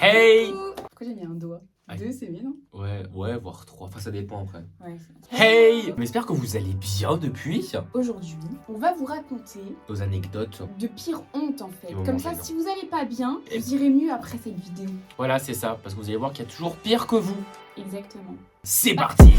Hey! Pourquoi j'ai mis un doigt? Ah. 2, c'est mieux, non? Ouais, voire 3. Enfin, ça dépend après. Ouais. Hey! J'espère que vous allez bien depuis. Aujourd'hui, on va vous raconter Nos anecdotes. de pires hontes en fait. Des moments Comme ça, gênants. si vous allez pas bien, Et- vous irez mieux après cette vidéo. Voilà, c'est ça. Parce que vous allez voir qu'il y a toujours pire que vous. Exactement. C'est parti!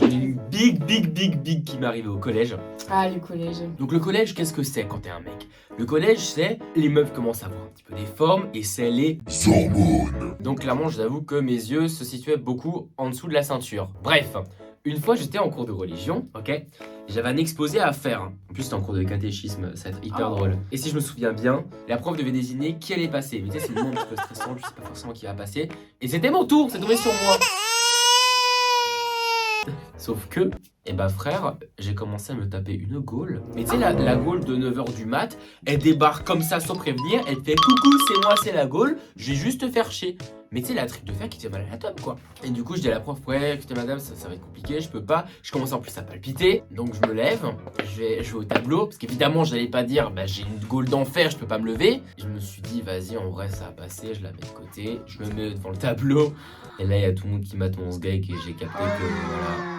J'en ai une big qui m'est arrivée au collège. Ah, le collège. Donc le collège, qu'est-ce que c'est quand t'es un mec? Le collège, c'est les meufs commencent à avoir un petit peu des formes et c'est les hormones. Donc clairement, je vous avoue que mes yeux se situaient beaucoup en dessous de la ceinture. Bref, une fois j'étais en cours de religion, ok? J'avais un exposé à faire. En plus, c'était en cours de catéchisme, ça va être hyper drôle. Et si je me souviens bien, la prof devait désigner qui allait passer. Mais tu sais, c'est le moment un petit peu stressant, je sais pas forcément qui va passer. Et c'était mon tour, c'est tombé sur moi. Sauf que, frère, j'ai commencé à me taper une gaule. Mais tu sais, la gaule de 9h du mat, elle débarque comme ça sans prévenir, elle fait coucou, c'est moi, c'est la gaule, je vais juste te faire chier. Mais tu sais, la truc de fer qui te fait mal à la tome, quoi. Et du coup, je dis à la prof, ouais, écoutez madame, ça va être compliqué, je peux pas. Je commence en plus à palpiter, donc je me lève, je vais jouer au tableau, parce qu'évidemment, j'allais pas dire, j'ai une gaule d'enfer, je peux pas me lever. Je me suis dit, vas-y, en vrai, ça va passer, je la mets de côté, je me mets devant le tableau. Et là, il y a tout le monde qui mate mon sgeg et j'ai capté que, voilà.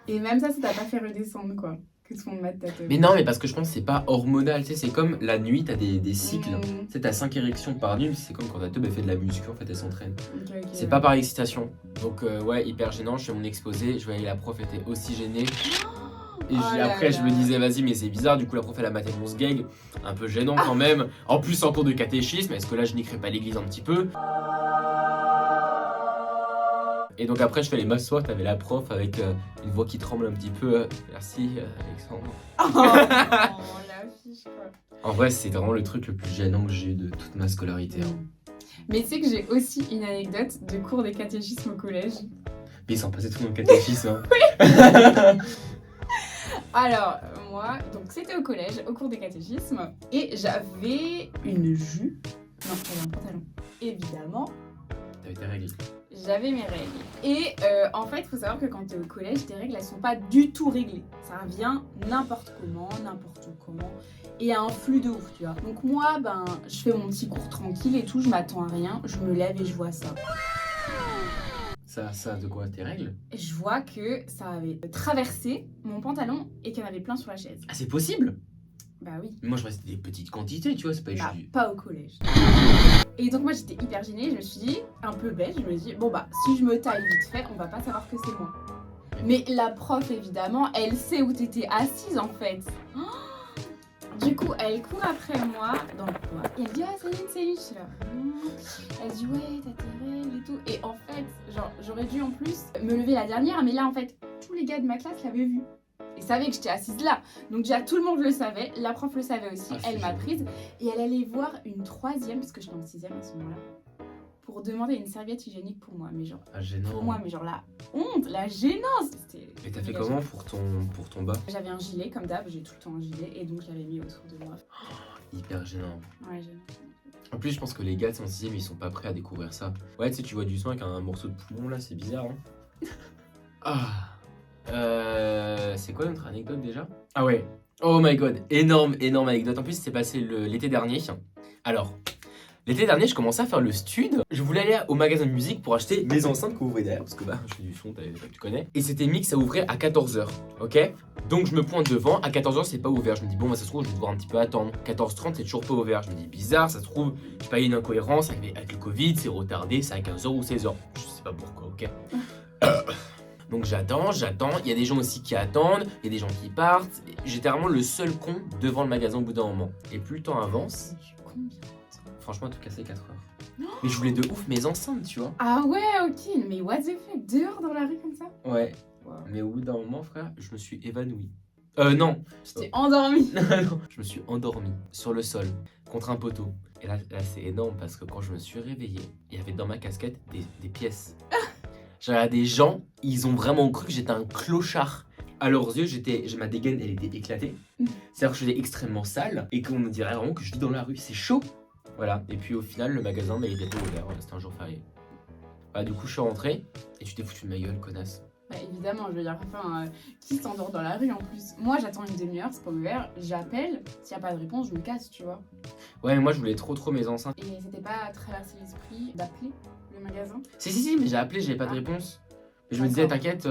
Et même ça t'a pas fait redescendre quoi. Que tout le monde mate ta tête. Mais non, mais parce que je pense que c'est pas hormonal, tu sais, c'est comme la nuit, t'as des cycles. Mm. Tu sais, t'as 5 érections par nuit, mais c'est comme quand ta teub elle fait de la muscu, en fait, elle s'entraîne. Ok, C'est ouais. pas par excitation. Donc, ouais, hyper gênant, je fais mon exposé, je voyais la prof était aussi gênée. Et Oh là après, je me là. disais, vas-y, mais c'est bizarre, du coup, la prof elle a maté mon sgeg, un peu gênant quand même. En plus, en cours de catéchisme, est-ce que là, je niquerais pas l'église un petit peu? Et donc après je fais les m'asseoir, t'avais la prof avec une voix qui tremble un petit peu. Merci Alexandre. Oh, la fiche quoi. En vrai c'est vraiment le truc le plus gênant que j'ai eu de toute ma scolarité. Mais tu sais que j'ai aussi une anecdote de cours de catéchisme au collège. Mais ils sont passés tout mon catéchisme. Alors, moi, donc c'était au collège, au cours de catéchisme, et j'avais une jupe. Non, j'avais un pantalon. Évidemment, T'avais tes règles. j'avais mes règles. Et en fait, il faut savoir que quand tu es au collège, tes règles, elles sont pas du tout réglées. Ça vient n'importe comment, n'importe comment. Et à un flux de ouf, tu vois. Donc moi, je fais mon petit cours tranquille et tout, je m'attends à rien. Je me lève et je vois ça. Ça de quoi? Tes règles? Et je vois que ça avait traversé mon pantalon et qu'il y en avait plein sur la chaise. Ah c'est possible? Bah oui. Mais moi je vois c'était des petites quantités, tu vois, c'est pas Bah, juste. pas au collège. Et donc moi j'étais hyper gênée, je me suis dit, un peu bête, je me dis, bon si je me taille vite fait, on va pas savoir que c'est moi. Mais la prof évidemment, elle sait où t'étais assise en fait. Du coup, elle court après moi dans le coin. Et elle dit, ah Céline, je suis là. Elle dit, ouais, t'as tes règles et tout. Et en fait, genre, j'aurais dû en plus me lever la dernière, mais là en fait, tous les gars de ma classe l'avaient vu. Ils savaient que j'étais assise là. Donc déjà, tout le monde le savait. La prof le savait aussi. Ah, Elle c'est m'a génial. prise. Et elle allait voir une troisième, parce que j'étais en 6ème à ce moment-là, pour demander une serviette hygiénique pour moi. Mais genre, Ah gênant. pour moi, mais genre la honte, la gênance. C'était... Et t'as fait comment pour ton bas? J'avais un gilet, comme d'hab, j'ai tout le temps un gilet. Et donc, je l'avais mis autour de moi. Hyper gênant. Ouais, j'ai... En plus je pense que les gars en 6ème ils sont pas prêts à découvrir ça. Ouais tu sais tu vois du sang avec un morceau de poumon là, c'est bizarre hein. C'est quoi notre anecdote déjà? Ah ouais. Oh my god, énorme anecdote. En plus c'est passé l'été dernier. Alors, l'été dernier je commençais à faire le stud. Je voulais aller au magasin de musique pour acheter mes enceintes qu'on ouvrait derrière. Parce que je fais du son, tu connais. Et c'était mis que ça ouvrait à 14h, ok? Donc je me pointe devant, à 14h c'est pas ouvert. Je me dis bon ça se trouve je vais devoir un petit peu attendre. 14h30 c'est toujours pas ouvert. Je me dis bizarre, ça se trouve, je sais pas, il y a une incohérence avec le Covid, c'est retardé, c'est à 15h ou 16h. Je sais pas pourquoi, ok? Donc j'attends, il y a des gens aussi qui attendent, il y a des gens qui partent. J'étais vraiment le seul con devant le magasin au bout d'un moment. Et plus le temps avance, Combien de temps? franchement tout cassé 4 heures. Mais je voulais de ouf mes enceintes, tu vois. Ah ouais, ok. Mais what the fuck? Dehors dans la rue comme ça? Ouais. Wow. Mais au bout d'un moment, frère, je me suis évanoui. Non. J'étais endormie. Non, je me suis endormi sur le sol, contre un poteau. Et là c'est énorme parce que quand je me suis réveillé, il y avait dans ma casquette des pièces. J'avais des gens, ils ont vraiment cru que j'étais un clochard. À leurs yeux, ma dégaine, elle était éclatée. C'est-à-dire que je faisais extrêmement sale et qu'on me dirait vraiment que je vis dans la rue. C'est chaud. Voilà. Et puis au final, le magasin, il était pas ouvert. C'était un jour férié. Du coup, je suis rentré et tu t'es foutu de ma gueule, connasse. Bah évidemment, je veux dire, enfin, qui s'endort dans la rue en plus? Moi j'attends une demi-heure, c'est pas ouvert, j'appelle, s'il y a pas de réponse, je me casse, tu vois. Ouais, mais moi je voulais trop mes enceintes. Et c'était pas traversé l'esprit d'appeler le magasin? Si, mais j'ai appelé, j'avais pas de Ah. réponse. Et je me disais, D'accord. t'inquiète,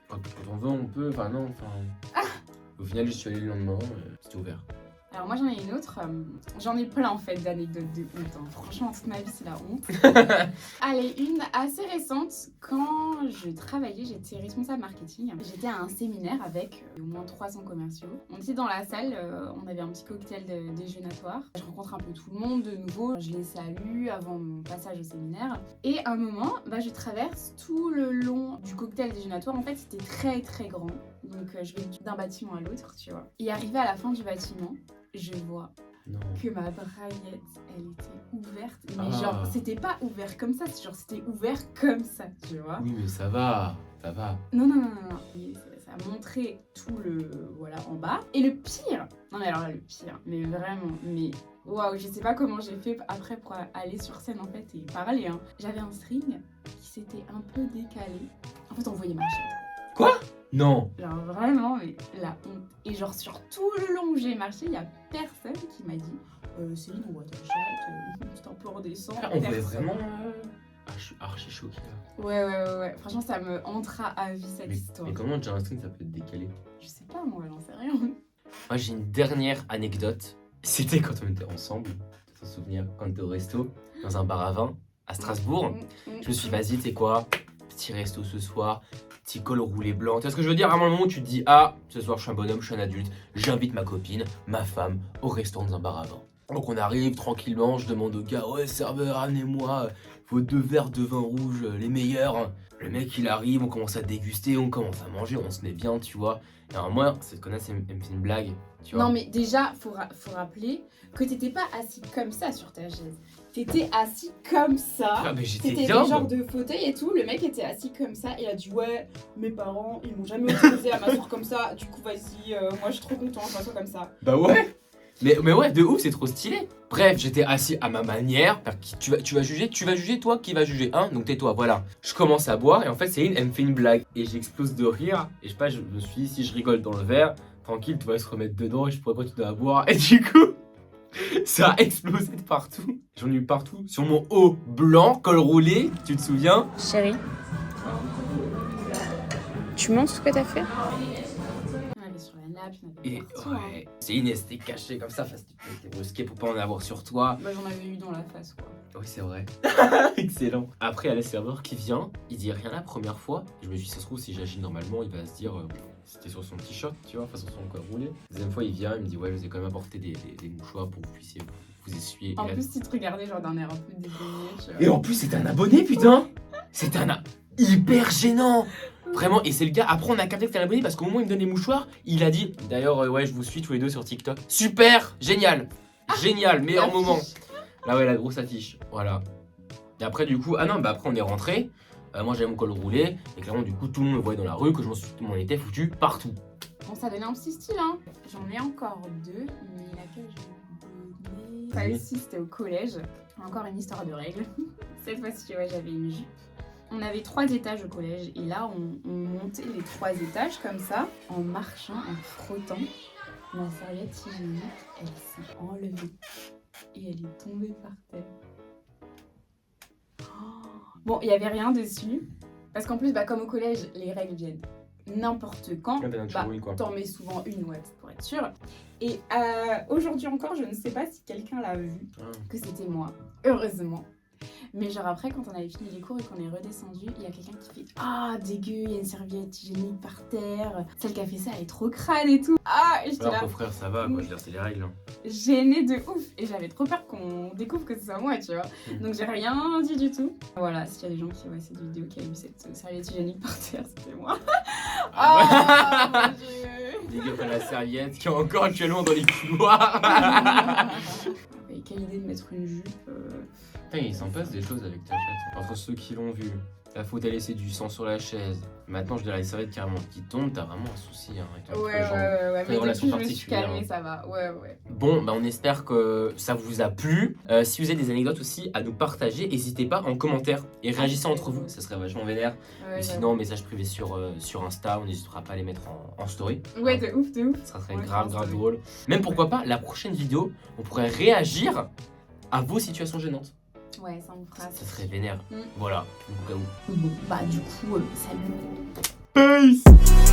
quand on veut, on peut. Enfin, non, enfin. Au final, je suis allé le lendemain, c'était ouvert. Alors moi j'en ai une autre, j'en ai plein en fait d'anecdotes de honte, hein. Franchement toute ma vie c'est la honte. Allez, une assez récente, quand je travaillais, j'étais responsable marketing, j'étais à un séminaire avec au moins 300 commerciaux. On était dans la salle, on avait un petit cocktail déjeunatoire, je rencontre un peu tout le monde de nouveau, je les salue avant mon passage au séminaire. Et à un moment, je traverse tout le long du cocktail déjeunatoire, en fait c'était très très grand, donc je vais d'un bâtiment à l'autre, tu vois. Et arrivé à la fin du bâtiment, je vois Non. que ma braguette, elle était ouverte. Mais Ah. genre, c'était pas ouvert comme ça, genre c'était ouvert comme ça, tu vois. Oui, mais ça va, ça va. Non. Et ça a montré tout le, voilà, en bas. Et le pire, non mais alors là, le pire, mais vraiment, mais waouh, je sais pas comment j'ai fait après pour aller sur scène en fait et parler, hein. J'avais un string qui s'était un peu décalé. En fait, on voyait ma chaîne. Quoi? Non. Genre vraiment, mais la honte. Et genre sur tout le long où j'ai marché, il y a personne qui m'a dit Céline, on voit ta chatte, c'est un peu redescend. On voulait vraiment. Ah, je suis archi choqué là. Ouais. Franchement, ça me hantera à vie cette histoire. Mais comment déjà un string ça peut être décalé? Je sais pas, moi, j'en sais rien. Moi j'ai une dernière anecdote. C'était quand on était ensemble, tu t'en souviens, quand on était au resto, dans un bar à vin, à Strasbourg. Je me suis dit, vas-y, tu sais quoi, petit resto ce soir, petit col roulé blanc. Tu vois ce que je veux dire? À un moment où tu te dis, ah, ce soir je suis un bonhomme, je suis un adulte, j'invite ma copine, ma femme, au restaurant dans un bar à vin. Donc on arrive tranquillement, je demande au gars, ouais, serveur, amenez-moi vos 2 verres de vin rouge, les meilleurs. Le mec il arrive, on commence à déguster, on commence à manger, on se met bien, tu vois. Et alors moi, cette connasse, elle me fait une blague, tu vois. Non, mais déjà, faut rappeler que t'étais pas assis comme ça sur ta chaise. T'étais assis comme ça. Ah, mais j'étais C'était des dingue. genres de fauteuil et tout. Le mec était assis comme ça. Il a dit ouais, mes parents, ils m'ont jamais autorisé à m'asseoir comme ça. Du coup, vas-y, moi je suis trop content, je m'assois comme ça. Bah ouais. Mais ouais, de ouf, c'est trop stylé. Bref, j'étais assis à ma manière. Tu vas juger toi, qui va juger, hein? Donc tais-toi, voilà. Je commence à boire et en fait, Céline, elle me fait une blague. Et j'explose de rire. Et je sais pas, je me suis dit, si je rigole dans le verre, tranquille, tu vas se remettre dedans et je pourrais continuer à boire. Et du coup, ça a explosé de partout. J'en ai eu partout. Sur mon haut blanc, col roulé, tu te souviens? Chérie, tu montres ce que t'as fait? On avait sur la nappe, on avait Et partout. ouais, Céline, elle s'était cachée comme ça, face t'es brusqué pour pas en avoir sur toi. J'en avais eu dans la face, quoi. Oui, c'est vrai. Excellent. Après, il y a le serveur qui vient, il dit rien la première fois. Je me dis, ça se trouve, si j'agis normalement, il va se dire, c'était sur son t-shirt, tu vois, enfin sur son col roulé. Deuxième fois, il vient, il me dit, ouais, je vous ai quand même apporté des mouchoirs pour que vous puissiez vous essuyer. En Et là- plus, tu te regardais genre d'un air un peu dédaigné, tu vois. Et en plus, c'était un abonné, putain. C'était hyper gênant. Vraiment, et c'est le gars, après on a capté que c'était un abonné parce qu'au moment où il me donne les mouchoirs, il a dit, d'ailleurs, ouais, je vous suis tous les deux sur TikTok. Super, génial, génial, meilleur La moment. fiche. Là ouais, la grosse affiche, voilà. Et après du coup, après on est rentré, moi j'avais mon col roulé, et clairement du coup tout le monde me voyait dans la rue, que je m'en étais foutu partout. Bon, ça donnait un petit style, hein. J'en ai encore deux, mais laquelle je vais donner? Celle-ci, c'était au collège. Encore une histoire de règles. Cette fois-ci, ouais, j'avais une jupe. On avait 3 étages au collège, et là, on montait les 3 étages comme ça, en marchant, en frottant. Ma serviette hygiénique, elle s'est enlevée, et elle est tombée par terre. Bon, il n'y avait rien dessus, parce qu'en plus, comme au collège, les règles viennent n'importe quand. T'en mets souvent une, ouais, pour être sûr. Et aujourd'hui encore, je ne sais pas si quelqu'un l'a vu, que c'était moi, heureusement. Mais genre après, quand on avait fini les cours et qu'on est redescendu, il y a quelqu'un qui fait « Ah, dégueu, il y a une serviette hygiénique par terre. Celle qui a fait ça, elle est trop crade et tout. » Ah, et j'étais là, frère, ça va, quoi, je veux dire, c'est les règles. Hein. gênée de ouf. Et j'avais trop peur qu'on découvre que ce soit moi, tu vois. Donc j'ai rien dit du tout. Voilà, s'il y a des gens qui voient cette vidéo qui a eu cette serviette hygiénique par terre, c'était moi. Ah, mon Dieu. Dégueu la serviette qui est encore actuellement dans les couloirs. Et quelle idée de mettre une jupe. Putain, il s'en passe des choses avec ta chatte. Entre ceux qui l'ont vu La faute, t'as laissé du sang sur la chaise. Maintenant, je dois la serviette carrément qui tombe. T'as vraiment un souci hein, avec ton Ouais, genre. mais une relation depuis, je me suis particulière. calmée, ça va. Ouais. Bon, bah on espère que ça vous a plu. Si vous avez des anecdotes aussi à nous partager, n'hésitez pas en commentaire et réagissez entre vous. Ça serait vachement vénère. Ouais, Sinon, message privé sur Insta, on n'hésitera pas à les mettre en story. ouais, de ouf. Ça serait Ouais, grave story. drôle. Même pourquoi pas, la prochaine vidéo, on pourrait réagir à vos situations gênantes. Ouais, ça me fera. Ça serait vénère. Mm. Voilà, au cas où. Bon, bah du coup, salut. Peace.